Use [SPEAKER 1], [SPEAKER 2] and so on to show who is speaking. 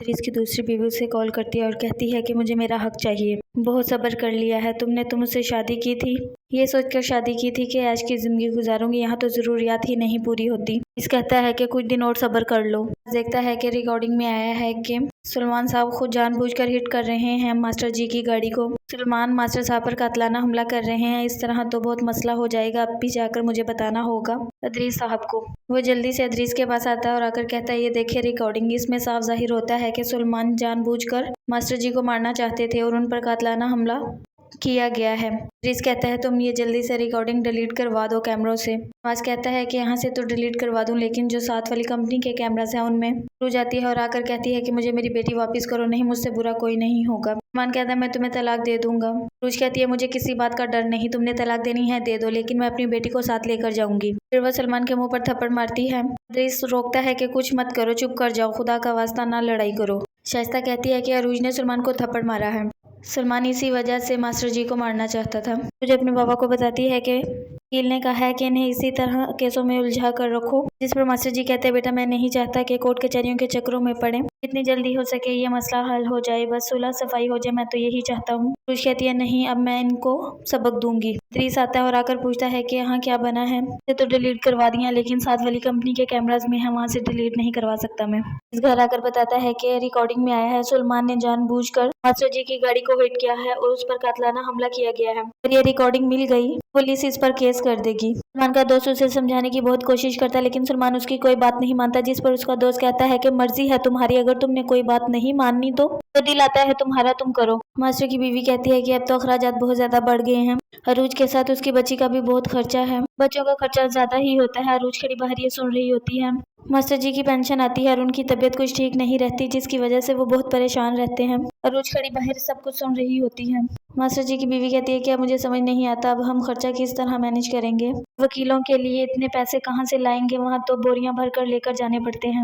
[SPEAKER 1] अदरीस की दूसरी बीवी उसे कॉल करती है और कहती है कि मुझे मेरा हक चाहिए। बहुत सब्र कर लिया है तुमने, तुम मुझसे शादी की थी, ये सोचकर शादी की थी कि आज की जिंदगी गुजारूंगी, यहाँ तो जरूरियात ही नहीं पूरी होती। इस कहता है कि कुछ दिन और सब्र कर लो। देखता है कि रिकॉर्डिंग में आया है कि सलमान साहब खुद जानबूझकर हिट कर रहे हैं मास्टर जी की गाड़ी को। सलमान मास्टर साहब पर कातलाना हमला कर रहे हैं, इस तरह तो बहुत मसला हो जाएगा, अब भी जाकर मुझे बताना होगा अदरीस साहब को। वो जल्दी से अदरीस के पास आता है और आकर कहता है ये देखिए रिकॉर्डिंग, इसमें साफ जाहिर होता है कि सलमान जानबूझकर मास्टर जी को मारना चाहते थे और उन पर कातलाना हमला किया गया है। अदरीस कहता है तुम ये जल्दी से रिकॉर्डिंग डिलीट करवा दो कैमरों से। नवाज कहता है कि यहाँ से तो डिलीट करवा दूं, लेकिन जो साथ वाली कंपनी के कैमरास हैं उनमें रू जाती है और आकर कहती है कि मुझे मेरी बेटी वापस करो, नहीं मुझसे बुरा कोई नहीं होगा। सलमान कहता है मैं तुम्हें तलाक दे दूंगा। रूज कहती है मुझे किसी बात का डर नहीं, तुमने तलाक देनी है दे दो, लेकिन मैं अपनी बेटी को साथ लेकर जाऊंगी। फिर वह सलमान के मुंह पर थप्पड़ मारती है। अदरीस रोकता है कि कुछ मत करो, चुप कर जाओ, खुदा का वास्ता ना लड़ाई करो। शाइस्ता कहती है कि अरूज ने सलमान को थप्पड़ मारा है, सलमान इसी वजह से मास्टर जी को मारना चाहता था। मुझे अपने बाबा को बताती है कि वकील ने कहा है कि इन्हें इसी तरह केसों में उलझा कर रखो। जिस पर मास्टर जी कहते हैं बेटा मैं नहीं चाहता कि कोर्ट कचहरियों के चक्रों में पड़े, जितनी जल्दी हो सके ये मसला हल हो जाए, बस सुलह सफाई हो जाए, मैं तो यही चाहता हूँ। रूज कहती है नहीं, अब मैं इनको सबक दूंगी। अदरीस आता है और आकर पूछता है कि यहाँ क्या बना है। ये तो डिलीट करवा दिया, लेकिन साथ वाली कंपनी के कैमराज में है, वहाँ से डिलीट नहीं करवा सकता मैं। इस घर आकर बताता है कि रिकॉर्डिंग में आया है सलमान ने जानबूझकर मास्टर जी की गाड़ी को हिट किया है और उस पर कातलाना हमला किया गया है। अगर ये रिकॉर्डिंग मिल गई पुलिस इस पर केस कर देगी। सलमान का दोस्त उसे समझाने की बहुत कोशिश करता है, लेकिन सलमान उसकी कोई बात नहीं मानता। जिस पर उसका दोस्त कहता है कि मर्जी है तुम्हारी, अगर तुमने कोई बात नहीं माननी तो दिल आता है तुम्हारा, तुम करो। मास्टर की बीवी कहती है कि अब तो अखराजात बहुत ज्यादा बढ़ गए हैं, अरूज के साथ उसकी बच्ची का भी बहुत खर्चा है, बच्चों का खर्चा ज्यादा ही होता है। अरूज खड़ी बाहर ये सुन रही होती है। मास्टर जी की पेंशन आती है और उनकी तबीयत कुछ ठीक नहीं रहती, जिसकी वजह से वो बहुत परेशान रहते हैं। अरूज खड़ी बाहर सब कुछ सुन रही होती है। मास्टर जी की बीवी कहती है कि अब मुझे समझ नहीं आता, अब हम खर्चा किस तरह मैनेज करेंगे, वकीलों के लिए इतने पैसे कहाँ से लाएंगे, वहाँ तो बोरियां भर कर लेकर जाने पड़ते हैं।